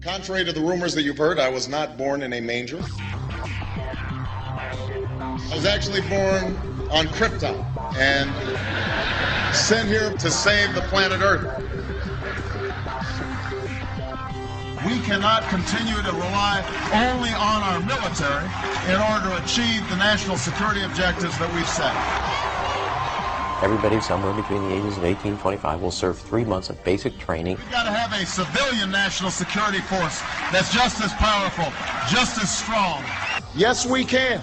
Contrary to the rumors that you've heard, I was not born in a manger. I was actually born on Krypton and sent here to save the planet Earth. We cannot continue to rely only on our military in order to achieve the national security objectives that we've set. Everybody somewhere between the ages of 18 and 25 will serve 3 months of basic training. We've got to have a civilian national security force that's just as powerful, just as strong. Yes, we can.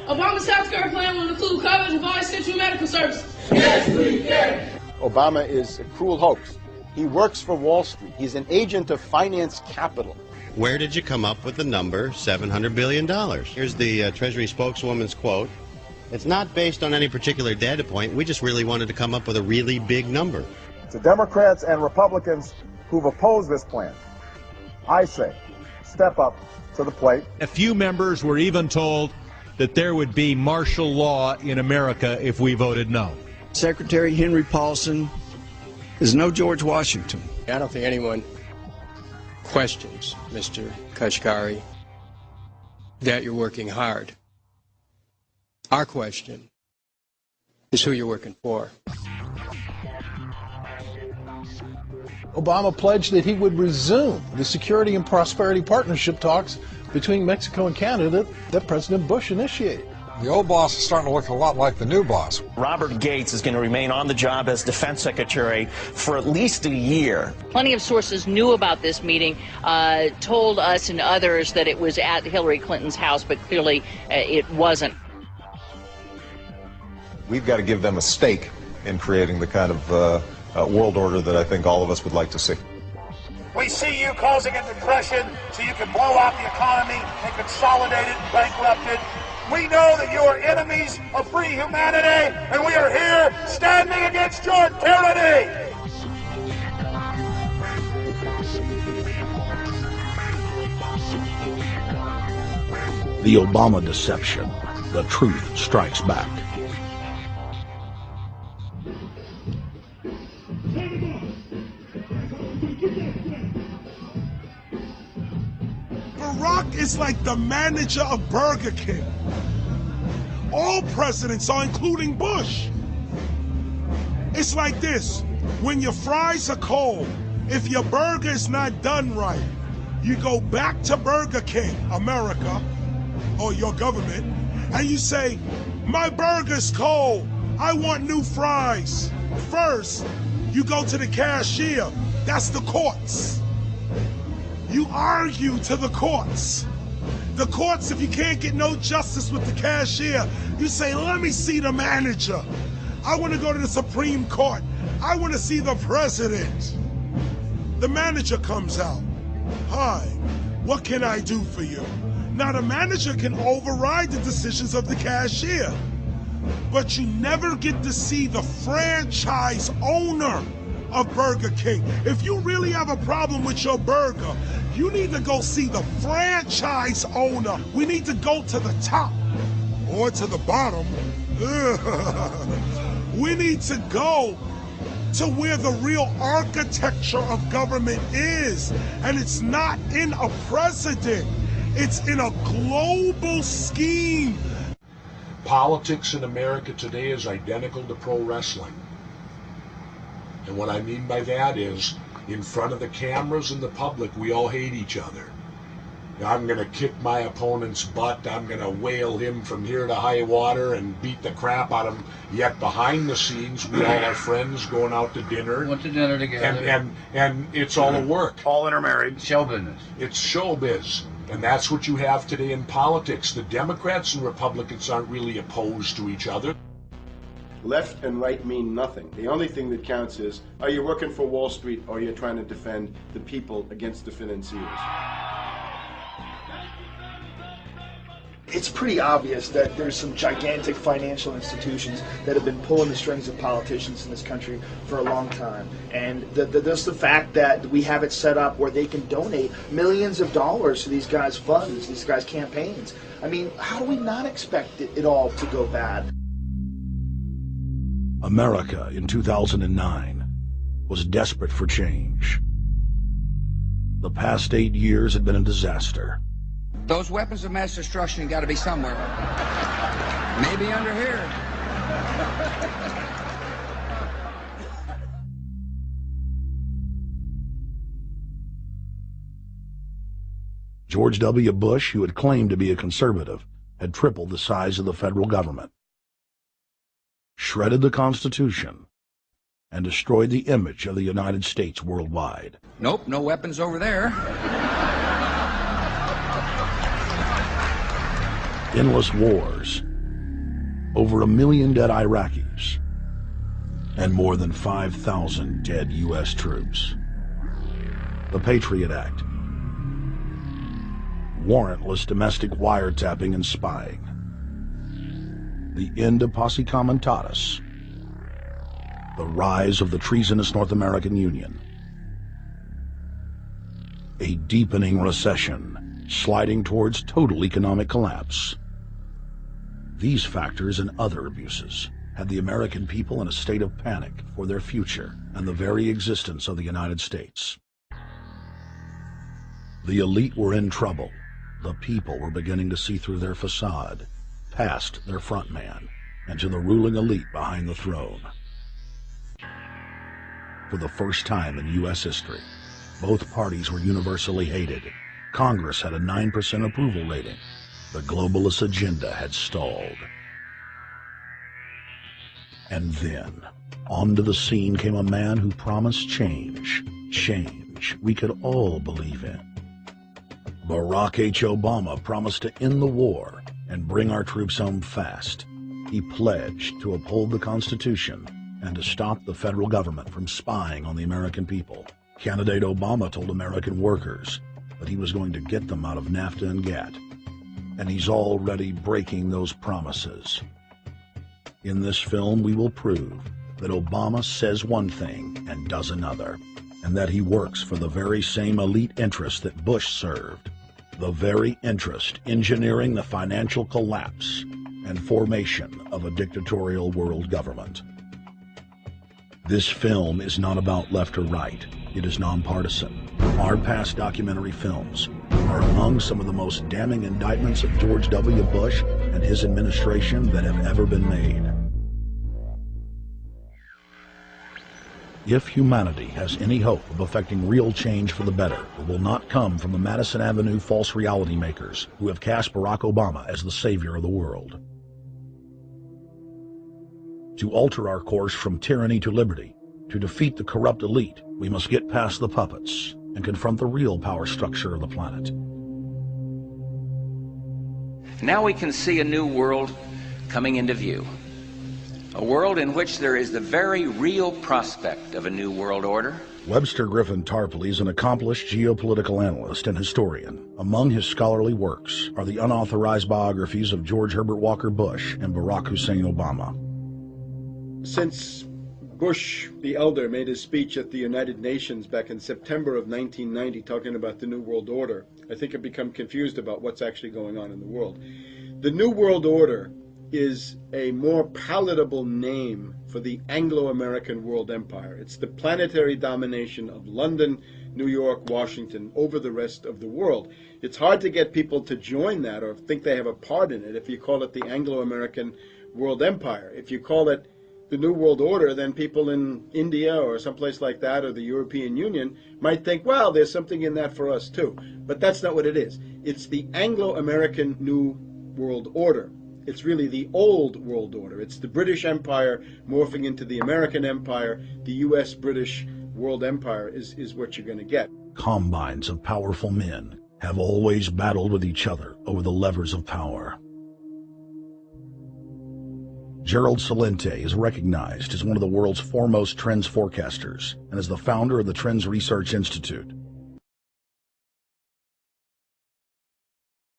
Obama's healthcare plan will include coverage of all essential medical services. Yes, we can. Obama is a cruel hoax. He works for Wall Street. He's an agent of finance capital. Where did you come up with the number $700 billion? Here's the Treasury spokeswoman's quote. It's not based on any particular data point. We just really wanted to come up with a really big number. To Democrats and Republicans who've opposed this plan, I say, step up to the plate. A few members were even told that there would be martial law in America if we voted no. Secretary Henry Paulson is no George Washington. I don't think anyone questions, Mr. Kashkari, that you're working hard. Our question is who you're working for. Obama pledged that he would resume the Security and Prosperity Partnership talks between Mexico and Canada that President Bush initiated. The old boss is starting to look a lot like the new boss. Robert Gates is going to remain on the job as defense secretary for at least a year. Plenty of sources knew about this meeting, told us and others that it was at Hillary Clinton's house, but clearly it wasn't. We've got to give them a stake in creating the kind of world order that I think all of us would like to see. We see you causing a depression so you can blow out the economy and consolidate it and bankrupt it. We know that you are enemies of free humanity, and we are here standing against your tyranny. The Obama deception. The truth strikes back. Barack is like the manager of Burger King. All presidents are, including Bush. It's like this. When your fries are cold, if your burger is not done right, you go back to Burger King, America, or your government, and you say, my burger's cold. I want new fries. First, you go to the cashier. That's the courts. You argue to the courts. The courts, if you can't get no justice with the cashier, you say, let me see the manager. I want to go to the Supreme Court. I want to see the president. The manager comes out. Hi, what can I do for you? Now the manager can override the decisions of the cashier, but you never get to see the franchise owner of Burger King. If you really have a problem with your burger, you need to go see the franchise owner. We need to go to the top or to the bottom. We need to go to where the real architecture of government is. And it's not in a president. It's in a global scheme. Politics in America today is identical to pro wrestling. And what I mean by that is, in front of the cameras and the public, we all hate each other. I'm going to kick my opponent's butt. I'm going to whale him from here to high water and beat the crap out of him. Yet behind the scenes, we all are friends going out to dinner. Went to dinner together. And it's all a work. All intermarried. Show business. It's showbiz. And that's what you have today in politics. The Democrats and Republicans aren't really opposed to each other. Left and right mean nothing. The only thing that counts is, are you working for Wall Street or are you trying to defend the people against the financiers? It's pretty obvious that there's some gigantic financial institutions that have been pulling the strings of politicians in this country for a long time. And just the fact that we have it set up where they can donate millions of dollars to these guys' funds, these guys' campaigns. I mean, how do we not expect it all to go bad? America in 2009 was desperate for change. The past 8 years had been a disaster. Those weapons of mass destruction got to be somewhere. Maybe under here. George W. Bush, who had claimed to be a conservative, had tripled the size of the federal government, shredded the Constitution, and destroyed the image of the United States worldwide. Nope, no weapons over there. Endless wars, over 1 million dead Iraqis, and more than 5,000 dead U.S. troops. The Patriot Act, warrantless domestic wiretapping and spying, the end of Posse Comitatus, the rise of the treasonous North American Union, a deepening recession sliding towards total economic collapse. These factors and other abuses had the American people in a state of panic for their future and the very existence of the United States. The elite were in trouble. The people were beginning to see through their facade, past their front man, and to the ruling elite behind the throne. For the first time in U.S. history, both parties were universally hated. Congress had a 9% approval rating. The globalist agenda had stalled. And then, onto the scene came a man who promised change. Change we could all believe in. Barack H. Obama promised to end the war and bring our troops home fast. He pledged to uphold the Constitution and to stop the federal government from spying on the American people. Candidate Obama told American workers that he was going to get them out of NAFTA and GATT, and he's already breaking those promises. In this film, we will prove that Obama says one thing and does another, and that he works for the very same elite interests that Bush served, the very interest engineering the financial collapse and formation of a dictatorial world government. This film is not about left or right. It is nonpartisan. Our past documentary films are among some of the most damning indictments of George W. Bush and his administration that have ever been made. If humanity has any hope of effecting real change for the better, it will not come from the Madison Avenue false reality makers who have cast Barack Obama as the savior of the world. To alter our course from tyranny to liberty, to defeat the corrupt elite, we must get past the puppets and confront the real power structure of the planet. Now we can see a new world coming into view. A world in which there is the very real prospect of a new world order. Webster Griffin Tarpley is an accomplished geopolitical analyst and historian. Among his scholarly works are the unauthorized biographies of George Herbert Walker Bush and Barack Hussein Obama. Since Bush the Elder made his speech at the United Nations back in September of 1990 talking about the New World Order, I think I've become confused about what's actually going on in the world. The New World Order is a more palatable name for the Anglo-American world empire. It's the planetary domination of London, New York, Washington over the rest of the world. It's hard to get people to join that or think they have a part in it if you call it the Anglo-American world empire. If you call it the New World Order, then people in India or someplace like that or the European Union might think, well, there's something in that for us too. But that's not what it is. It's the Anglo-American New World Order. It's really the old world order. It's the British Empire morphing into the American Empire. The U.S.-British world empire is what you're going to get. Combines of powerful men have always battled with each other over the levers of power. Gerald Celente is recognized as one of the world's foremost trends forecasters and is the founder of the Trends Research Institute.